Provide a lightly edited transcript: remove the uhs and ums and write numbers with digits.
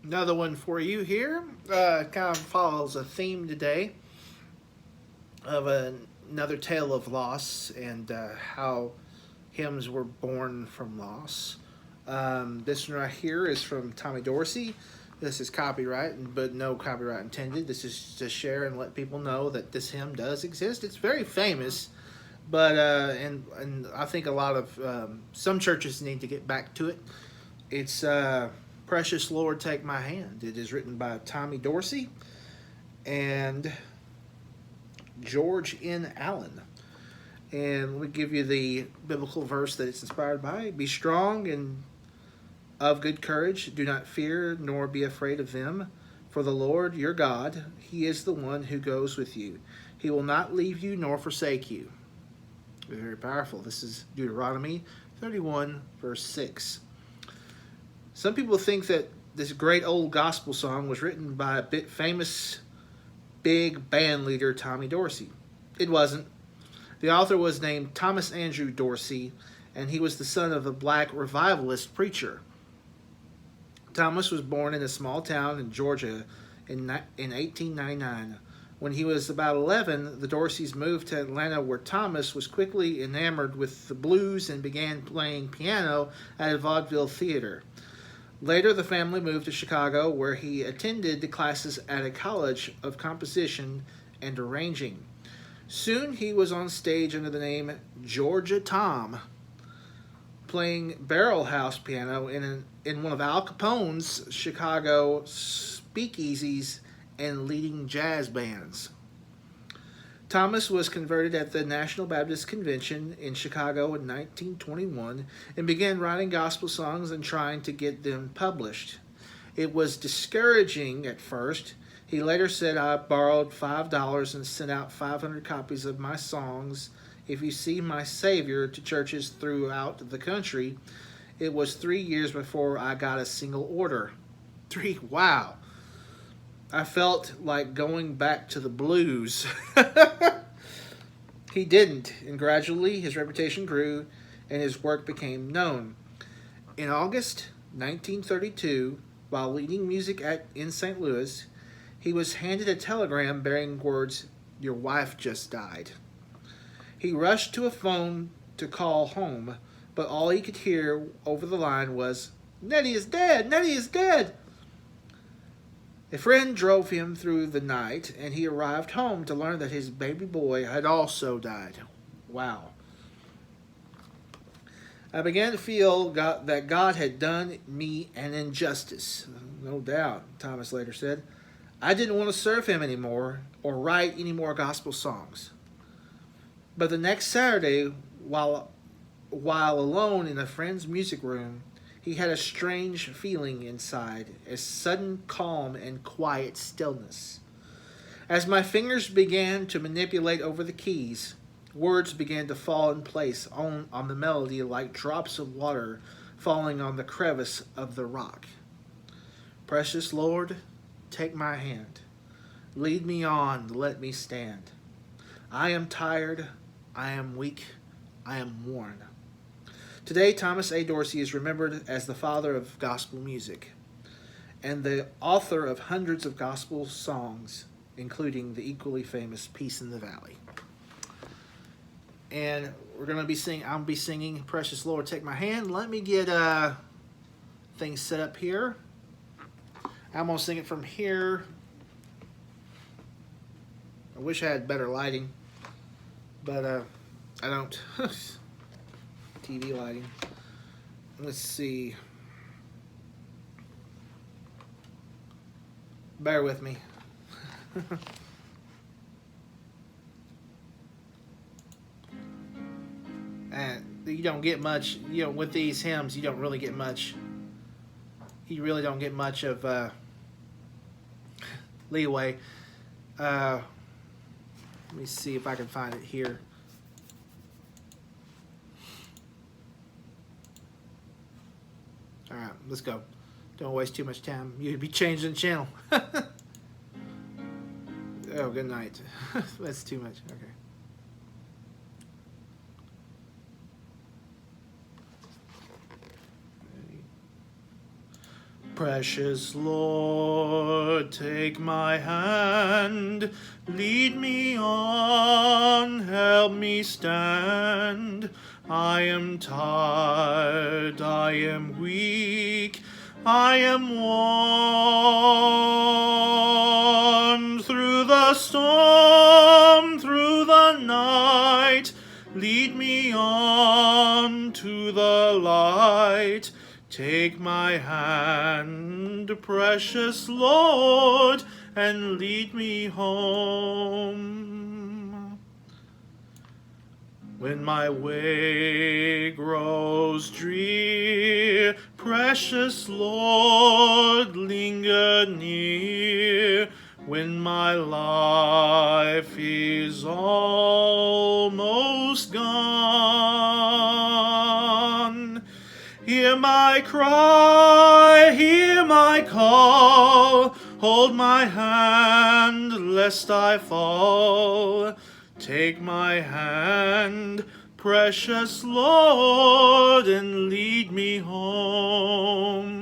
Another one for you here. Kind of follows a theme today of another tale of loss and how hymns were born from loss. This one right here is from Tommy Dorsey. This is copyright, but no copyright intended. This is to share and let people know that this hymn does exist. It's very famous, but and I think a lot of some churches need to get back to it. It's "Precious Lord, Take My Hand." It is written by Tommy Dorsey and George N. Allen. And we give you the biblical verse that it's inspired by. Be strong and of good courage. Do not fear nor be afraid of them. For the Lord your God, He is the one who goes with you. He will not leave you nor forsake you. Very powerful. This is Deuteronomy 31, verse 6. Some people think that this great old gospel song was written by a bit famous big band leader Tommy Dorsey. It wasn't. The author was named Thomas Andrew Dorsey, and he was the son of a black revivalist preacher. Thomas was born in a small town in Georgia in 1899. When he was about 11, the Dorseys moved to Atlanta, where Thomas was quickly enamored with the blues and began playing piano at a vaudeville theater. Later, the family moved to Chicago, where he attended classes at a college of composition and arranging. Soon, he was on stage under the name Georgia Tom, playing barrel house piano in one of Al Capone's Chicago speakeasies and leading jazz bands. Thomas was converted at the National Baptist Convention in Chicago in 1921 and began writing gospel songs and trying to get them published. It was discouraging at first. He later said, I borrowed $5 and sent out 500 copies of my songs, If You See My Savior, to churches throughout the country. It was 3 years before I got a single order. Wow. I felt like going back to the blues. He didn't, and gradually his reputation grew and his work became known. In August 1932, while leading music in St. Louis, he was handed a telegram bearing words, Your wife just died. He rushed to a phone to call home, but all he could hear over the line was, Nettie is dead! Nettie is dead! A friend drove him through the night, and he arrived home to learn that his baby boy had also died. Wow. I began to feel that God had done me an injustice. No doubt, Thomas later said. I didn't want to serve him anymore or write any more gospel songs. But the next Saturday, while alone in a friend's music room, he had a strange feeling inside, a sudden calm and quiet stillness. As my fingers began to manipulate over the keys, words began to fall in place on the melody like drops of water falling on the crevice of the rock. Precious Lord, take my hand. Lead me on, let me stand. I am tired, I am weak, I am worn. Today, Thomas A. Dorsey is remembered as the father of gospel music and the author of hundreds of gospel songs, including the equally famous Peace in the Valley. And I'm going to be singing Precious Lord, Take My Hand. Let me get things set up here. I'm going to sing it from here. I wish I had better lighting, but I don't. TV lighting. Let's see. Bear with me. And you don't get much, with these hymns, you don't really get much. You really don't get much of leeway. Let me see if I can find it here. All right, let's go. Don't waste too much time. You'd be changing the channel. Oh, good night. That's too much. Okay. Precious Lord, take my hand, lead me on, help me stand. I am tired, I am weak, I am worn. Through the storm, through the night, lead me on to the light. Take my hand, precious Lord, and lead me home. When my way grows drear, precious Lord, linger near. When my life is almost gone, hear my cry, hear my call, hold my hand lest I fall. Take my hand, precious Lord, and lead me home.